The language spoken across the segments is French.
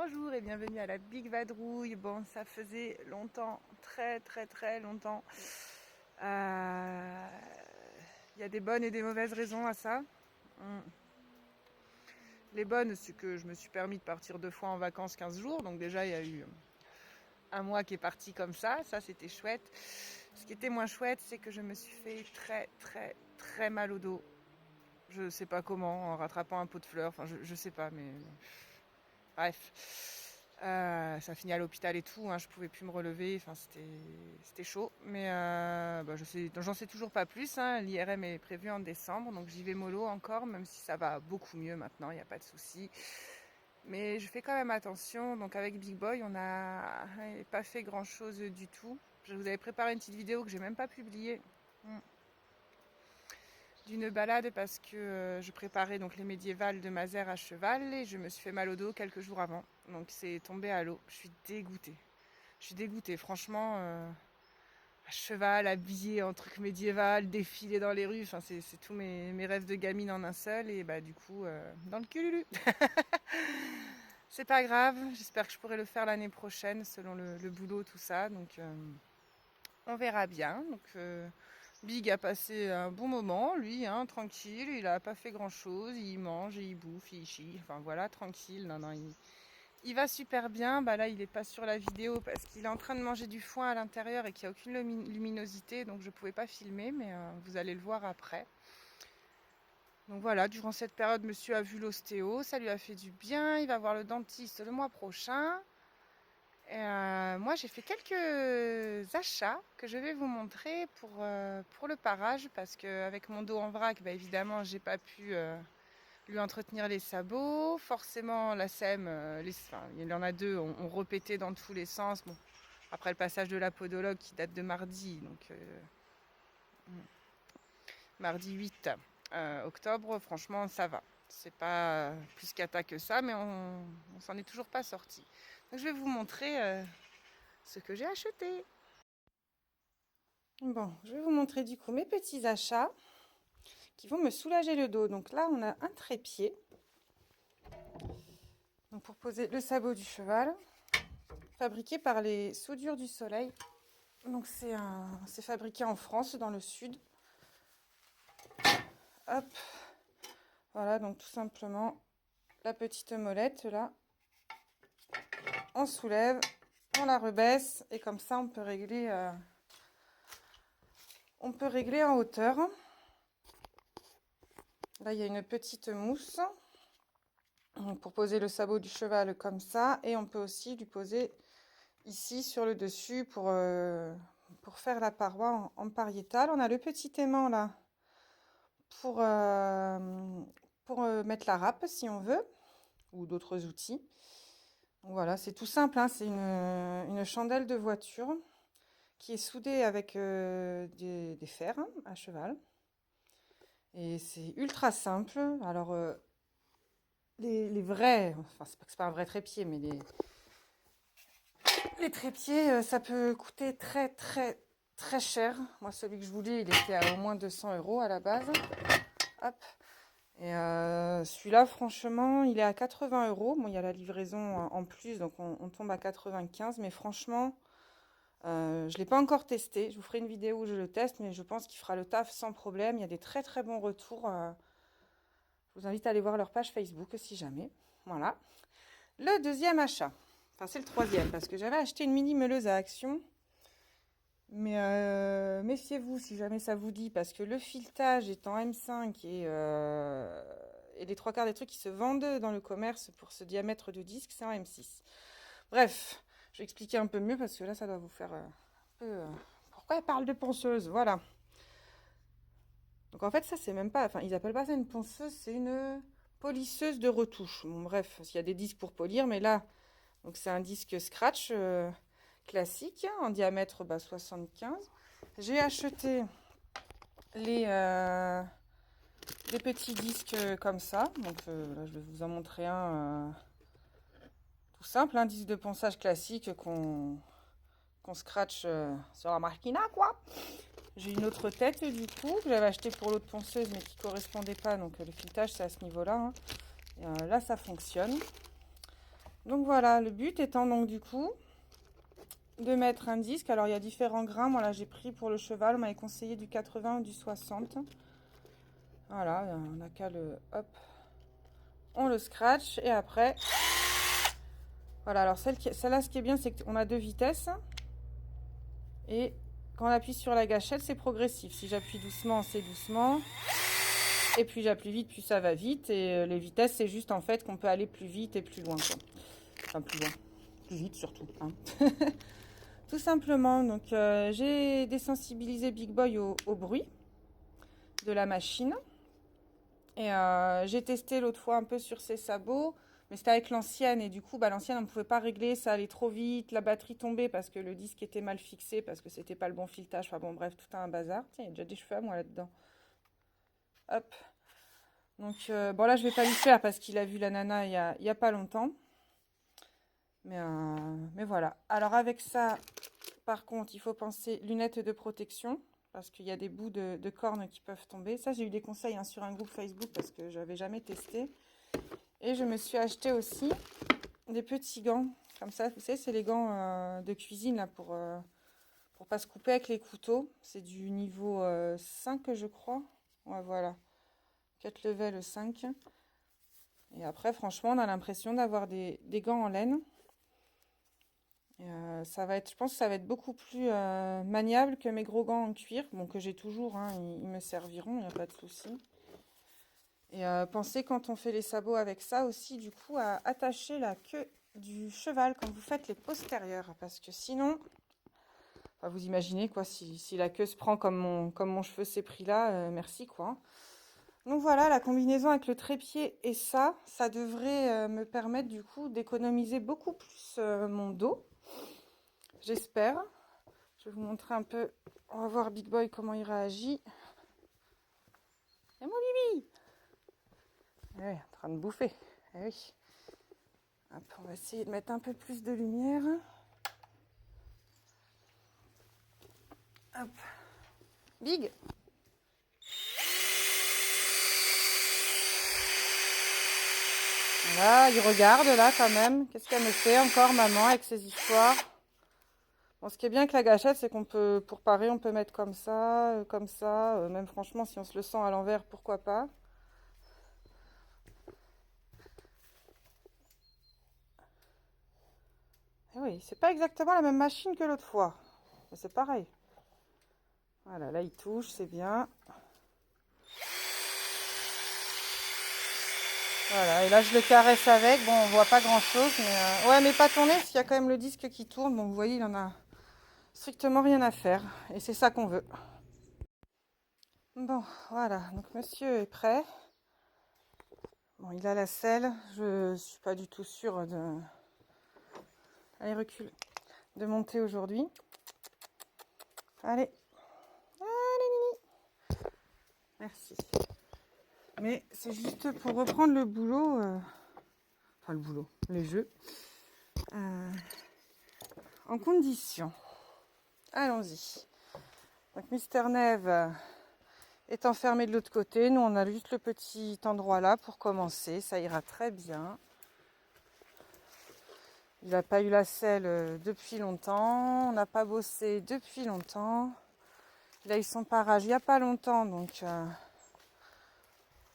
Bonjour et bienvenue à la Big Vadrouille. Bon, ça faisait longtemps, très longtemps. Il y a des bonnes et des mauvaises raisons à ça. Les bonnes, c'est que je me suis permis de partir 2 fois en vacances 15 jours. Donc déjà, il y a eu un mois qui est parti comme ça. Ça, c'était chouette. Ce qui était moins chouette, c'est que je me suis fait très mal au dos. Je sais pas comment, en rattrapant un pot de fleurs. Enfin, je sais pas, mais bref. Ça finit à l'hôpital et tout, hein, je pouvais plus me relever, enfin, c'était chaud. Mais j'en sais toujours pas plus, hein. L'IRM est prévu en décembre, donc j'y vais mollo encore, même si ça va beaucoup mieux maintenant, il n'y a pas de souci. Mais je fais quand même attention. Donc avec Big Boy, on n'a pas fait grand chose du tout. Je vous avais préparé une petite vidéo que j'ai même pas publiée. D'une balade parce que je préparais donc les médiévales de Mazères à cheval et je me suis fait mal au dos quelques jours avant. Donc c'est tombé à l'eau. Je suis dégoûtée. Franchement, à cheval, habillé en truc médiéval, défiler dans les rues, enfin c'est tous mes rêves de gamine en un seul et bah du coup dans le cululu. C'est pas grave, j'espère que je pourrai le faire l'année prochaine selon le boulot, tout ça. Donc on verra bien. Donc Big a passé un bon moment, lui, hein, tranquille, il a pas fait grand chose, il mange, il bouffe, il chie, enfin voilà, tranquille, non, il va super bien. Bah là, il est pas sur la vidéo parce qu'il est en train de manger du foin à l'intérieur et qu'il n'y a aucune luminosité, donc je pouvais pas filmer, mais vous allez le voir après. Donc voilà, durant cette période, monsieur a vu l'ostéo, ça lui a fait du bien, il va voir le dentiste le mois prochain. Moi, j'ai fait quelques achats que je vais vous montrer pour le parage parce qu'avec mon dos en vrac, bah, évidemment, j'ai pas pu lui entretenir les sabots. Forcément, la sème, il y en a deux, ont repété dans tous les sens. Bon, après le passage de la podologue qui date de mardi, donc mardi 8 octobre, franchement, ça va. C'est pas plus cata que ça, mais on s'en est toujours pas sorti. Donc, je vais vous montrer ce que j'ai acheté. Bon, je vais vous montrer du coup mes petits achats qui vont me soulager le dos. Donc là, on a un trépied. Donc pour poser le sabot du cheval, fabriqué par les Soudures du Soleil. Donc c'est fabriqué en France, dans le sud. Hop, voilà, donc tout simplement la petite molette là. On soulève, on la rebaisse et comme ça on peut régler en hauteur. Là, il y a une petite mousse pour poser le sabot du cheval comme ça. Et on peut aussi lui poser ici sur le dessus pour faire la paroi en pariétal. On a le petit aimant là pour mettre la râpe si on veut, ou d'autres outils. Donc voilà, c'est tout simple, hein, c'est une chandelle de voiture qui est soudée avec des fers à cheval. Et c'est ultra simple. Alors, les vrais, enfin, c'est pas un vrai trépied, mais les trépieds, ça peut coûter très cher. Moi, celui que je voulais, il était à au moins 200 € à la base. Hop. Et celui-là, franchement, il est à 80 €. Bon, il y a la livraison en plus, donc on tombe à 95. Mais franchement, je ne l'ai pas encore testé. Je vous ferai une vidéo où je le teste, mais je pense qu'il fera le taf sans problème. Il y a des très bons retours. Je vous invite à aller voir leur page Facebook si jamais. Voilà. Le deuxième achat. Enfin, c'est le troisième, parce que j'avais acheté une mini meuleuse à action. Mais méfiez-vous si jamais ça vous dit, parce que le filetage est en M5 et les trois quarts des trucs qui se vendent dans le commerce pour ce diamètre de disque, c'est en M6. Bref, je vais expliquer un peu mieux, parce que là, ça doit vous faire un peu... pourquoi elle parle de ponceuse? Voilà. Donc en fait, ça, c'est même pas... Enfin, ils appellent pas ça une ponceuse, c'est une polisseuse de retouche. Bon, bref, il y a des disques pour polir, mais là... Donc c'est un disque scratch classique, en diamètre 75. J'ai acheté les petits disques comme ça. Donc là, je vais vous en montrer un tout simple, un disque de ponçage classique qu'on scratch sur la machina, quoi. J'ai une autre tête du coup que j'avais acheté pour l'autre ponceuse mais qui correspondait pas. Donc le filetage c'est à ce niveau-là. Hein. Et, là ça fonctionne. Donc voilà, le but étant donc du coup de mettre un disque. Alors il y a différents grains. Moi là j'ai pris pour le cheval, on m'avait conseillé du 80 ou du 60. Voilà, on n'a qu'à le... Hop, on le scratch et après... Voilà, alors celle-là ce qui est bien c'est qu'on a 2 vitesses. Et quand on appuie sur la gâchette c'est progressif. Si j'appuie doucement c'est doucement. Et plus j'appuie vite plus ça va vite. Et les vitesses c'est juste en fait qu'on peut aller plus vite et plus loin, quoi. Enfin plus loin, plus vite surtout, hein. Tout simplement, donc j'ai désensibilisé Big Boy au bruit de la machine. Et j'ai testé l'autre fois un peu sur ses sabots, mais c'était avec l'ancienne. Et du coup, l'ancienne, on ne pouvait pas régler, ça allait trop vite. La batterie tombait parce que le disque était mal fixé, parce que c'était pas le bon filetage. Enfin bon, bref, tout un bazar. Tiens, il y a déjà des cheveux à moi là-dedans. Hop. Donc, bon là, je vais pas lui faire parce qu'il a vu la nana il y a pas longtemps. Mais voilà. Alors avec ça, par contre, il faut penser lunettes de protection parce qu'il y a des bouts de cornes qui peuvent tomber. Ça, j'ai eu des conseils hein, sur un groupe Facebook parce que j'avais jamais testé. Et je me suis acheté aussi des petits gants comme ça. Vous savez, c'est les gants de cuisine là pour pas se couper avec les couteaux. C'est du niveau 5, je crois. Ouais, voilà. 4 level 5. Et après, franchement, on a l'impression d'avoir des gants en laine. Et ça va être, je pense que ça va être beaucoup plus maniable que mes gros gants en cuir. Bon, que j'ai toujours, hein, ils me serviront, il n'y a pas de souci. Et pensez quand on fait les sabots avec ça aussi, du coup, à attacher la queue du cheval quand vous faites les postérieurs. Parce que sinon, enfin, vous imaginez quoi, si la queue se prend comme mon cheveu s'est pris là, merci quoi. Donc voilà, la combinaison avec le trépied et ça devrait me permettre du coup d'économiser beaucoup plus mon dos. J'espère. Je vais vous montrer un peu. On va voir Big Boy comment il réagit. Et mon bibi. Ouais, en train de bouffer. Eh oui. Hop, on va essayer de mettre un peu plus de lumière. Hop. Big. Là, il regarde là quand même. Qu'est-ce qu'elle me fait encore, maman, avec ses histoires? Bon, ce qui est bien avec la gâchette, c'est qu'on peut, pour parer, on peut mettre comme ça, comme ça. Même franchement, si on se le sent à l'envers, pourquoi pas. Et oui, c'est pas exactement la même machine que l'autre fois. Mais c'est pareil. Voilà, là il touche, c'est bien. Voilà, et là je le caresse avec. Bon, on voit pas grand chose, mais ouais, mais pas tourner, parce qu'il y a quand même le disque qui tourne. Donc vous voyez, il en a strictement rien à faire. Et c'est ça qu'on veut. Bon, voilà, donc monsieur est prêt. Bon, il a la selle. Je suis pas du tout sûre de. Allez, recule. De monter aujourd'hui. Allez. Allez, Nini. Merci. Mais c'est juste pour reprendre le boulot. Enfin, le boulot, les jeux. En condition. Allons-y. Donc, Mister Neve est enfermé de l'autre côté. Nous, on a juste le petit endroit là pour commencer. Ça ira très bien. Il n'a pas eu la selle depuis longtemps. On n'a pas bossé depuis longtemps. Il a eu son parage il n'y a pas longtemps. Donc,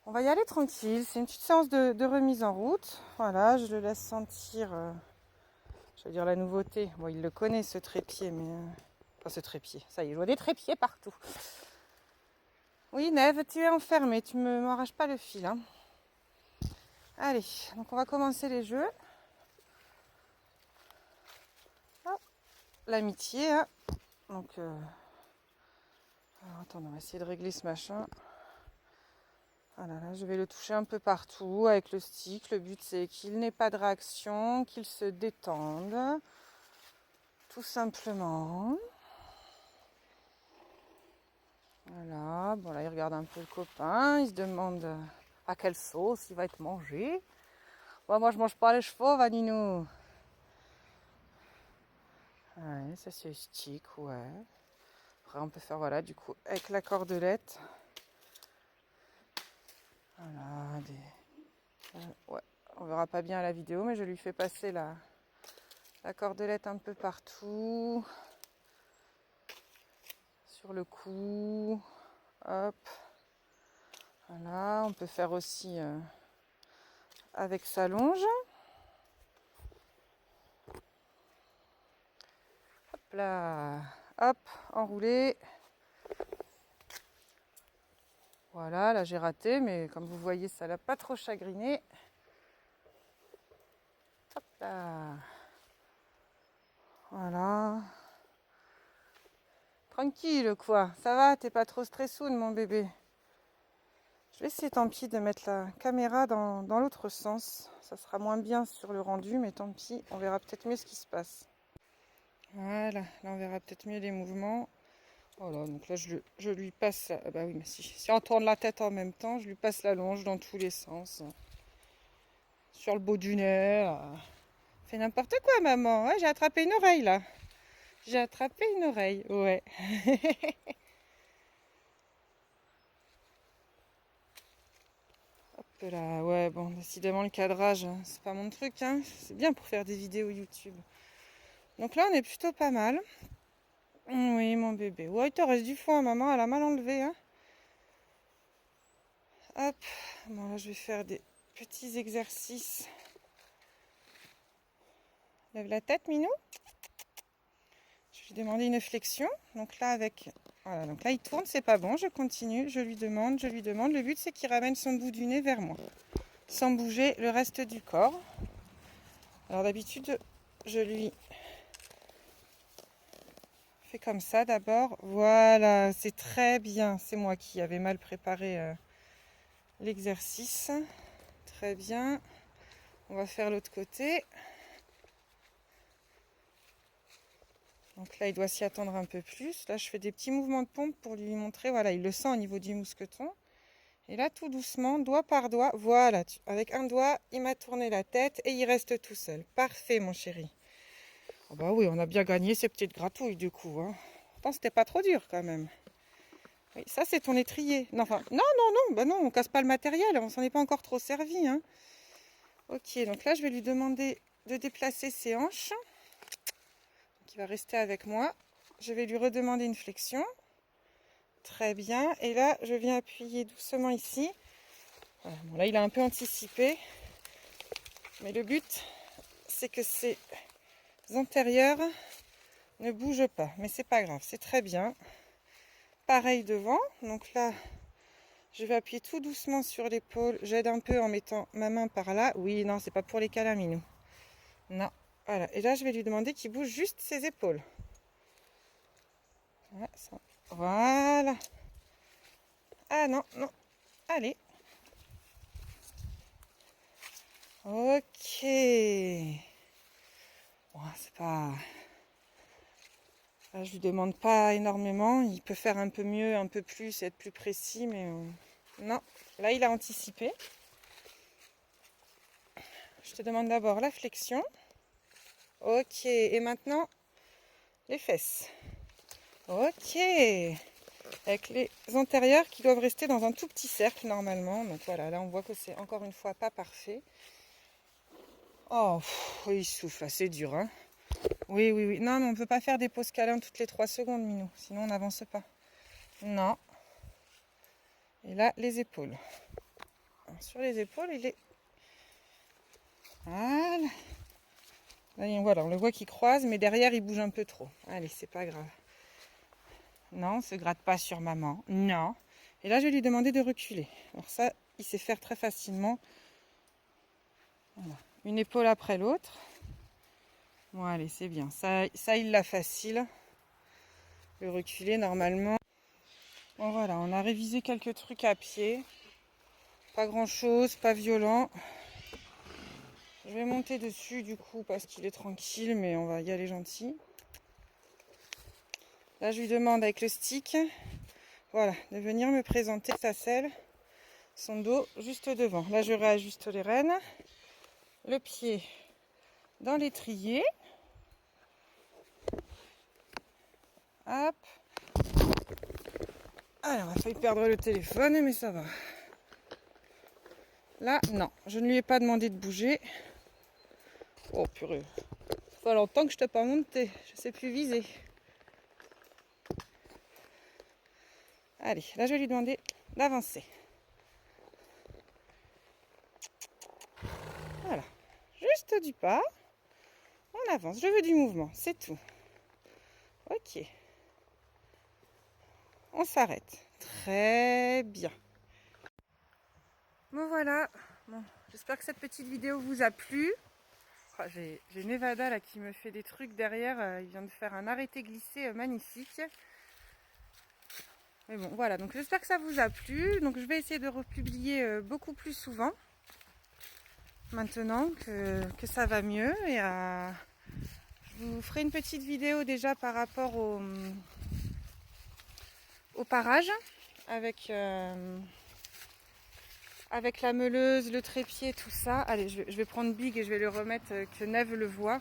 on va y aller tranquille. C'est une petite séance de remise en route. Voilà, je le laisse sentir, je veux dire la nouveauté. Bon, il le connaît ce trépied, mais... Enfin, ce trépied. Ça y est, je vois des trépieds partout. Oui, Neve, tu es enfermée. Tu ne m'arraches pas le fil. Hein. Allez, donc on va commencer les jeux. Oh, l'amitié. Hein. Donc, alors, attends, on va essayer de régler ce machin. Voilà, là, je vais le toucher un peu partout avec le stick. Le but, c'est qu'il n'ait pas de réaction, qu'il se détende. Tout simplement. Voilà, bon là il regarde un peu le copain, il se demande à quelle sauce il va être mangé. Bon, moi je mange pas les chevaux, Vaninou. Ouais, ça c'est stick, ouais. Après on peut faire voilà du coup avec la cordelette. Voilà, ouais, On verra pas bien à la vidéo, mais je lui fais passer la cordelette un peu partout. Sur le cou. Hop. Voilà, on peut faire aussi avec sa longe. Hop là. Hop, enroulé. Voilà, là j'ai raté, mais comme vous voyez, ça l'a pas trop chagriné. Hop là. Voilà. Tranquille quoi, ça va, t'es pas trop stressoune mon bébé. Je vais essayer tant pis de mettre la caméra dans l'autre sens. Ça sera moins bien sur le rendu, mais tant pis, on verra peut-être mieux ce qui se passe. Voilà, là on verra peut-être mieux les mouvements. Voilà, donc là je lui passe, bah oui, mais si on tourne la tête en même temps, je lui passe la longe dans tous les sens. Sur le bout du nez. Fais n'importe quoi maman, ouais, j'ai attrapé une oreille là. J'ai attrapé une oreille, ouais. Hop là, ouais, bon, décidément le cadrage, hein, c'est pas mon truc, hein. C'est bien pour faire des vidéos YouTube. Donc là on est plutôt pas mal. Oui mon bébé, ouais, il te reste du foin, maman, elle a mal enlevé, hein. Hop, bon là je vais faire des petits exercices. Lève la tête, Minou. Je lui demande une flexion. Donc là, voilà, donc là, il tourne, c'est pas bon. Je continue, je lui demande. Le but, c'est qu'il ramène son bout du nez vers moi, sans bouger le reste du corps. Alors d'habitude, je lui fais comme ça d'abord. Voilà, c'est très bien. C'est moi qui avais mal préparé l'exercice. Très bien. On va faire l'autre côté. Donc là, il doit s'y attendre un peu plus. Là, je fais des petits mouvements de pompe pour lui montrer. Voilà, il le sent au niveau du mousqueton. Et là, tout doucement, doigt par doigt. Voilà, avec un doigt, il m'a tourné la tête et il reste tout seul. Parfait, mon chéri. Oh bah oui, on a bien gagné ces petites gratouilles du coup. Hein. Pourtant, c'était pas trop dur quand même. Oui, ça, c'est ton étrier. Non, enfin, non, bah non, on casse pas le matériel. On s'en est pas encore trop servi. Hein. Ok, donc là, je vais lui demander de déplacer ses hanches. Qui va rester avec moi. Je vais lui redemander une flexion. Très bien. Et là, je viens appuyer doucement ici. Voilà. Bon, là, il a un peu anticipé. Mais le but, c'est que ses antérieurs ne bougent pas. Mais c'est pas grave, c'est très bien. Pareil devant. Donc là, je vais appuyer tout doucement sur l'épaule. J'aide un peu en mettant ma main par là. Oui, non, c'est pas pour les câlins, Minou. Non. Voilà. Et là, je vais lui demander qu'il bouge juste ses épaules. Voilà. Ah non, non. Allez. Ok. Bon, c'est pas... Là, je lui demande pas énormément. Il peut faire un peu mieux, un peu plus, être plus précis, mais non. Là, il a anticipé. Je te demande d'abord la flexion. Ok. Et maintenant, les fesses. Ok. Avec les antérieurs qui doivent rester dans un tout petit cercle normalement. Donc voilà, là on voit que c'est encore une fois pas parfait. Oh, il souffle, c'est dur. Hein. Oui. Non, mais on ne peut pas faire des pauses câlins toutes les 3 secondes, Minou. Sinon on n'avance pas. Non. Et là, les épaules. Alors, sur les épaules, il est... Voilà. Là, on le voit qu'il croise, mais derrière, il bouge un peu trop. Allez, c'est pas grave. Non, on ne se gratte pas sur maman. Non. Et là, je vais lui demander de reculer. Alors ça, il sait faire très facilement. Voilà. Une épaule après l'autre. Bon, allez, c'est bien. Ça, il l'a facile. Le reculer, normalement. Bon, voilà, on a révisé quelques trucs à pied. Pas grand-chose, pas violent. Je vais monter dessus, du coup, parce qu'il est tranquille, mais on va y aller gentil. Là, je lui demande avec le stick, voilà, de venir me présenter sa selle, son dos juste devant. Là, je réajuste les rênes, le pied dans l'étrier. Hop. Alors, on a failli perdre le téléphone, mais ça va. Là, non, je ne lui ai pas demandé de bouger. Oh purée, ça fait longtemps que je t'ai pas monté, je sais plus viser. Allez, là je vais lui demander d'avancer. Voilà, juste du pas. On avance, je veux du mouvement, c'est tout. Ok. On s'arrête. Très bien. Bon voilà, bon, j'espère que cette petite vidéo vous a plu. Oh, j'ai Nevada là qui me fait des trucs derrière, il vient de faire un arrêté-glisser magnifique. Mais bon voilà, donc j'espère que ça vous a plu. Donc je vais essayer de republier beaucoup plus souvent. Maintenant que ça va mieux. Et je vous ferai une petite vidéo déjà par rapport au parage avec la meuleuse, le trépied, tout ça. Allez, je vais prendre Big et je vais le remettre que Neve le voit.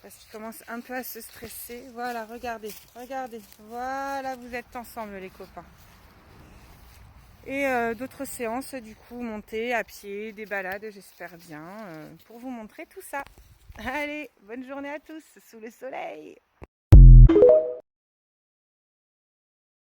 Parce qu'il commence un peu à se stresser. Voilà, regardez, regardez. Voilà, vous êtes ensemble les copains. Et d'autres séances, du coup, montées à pied, des balades, j'espère bien, pour vous montrer tout ça. Allez, bonne journée à tous, sous le soleil.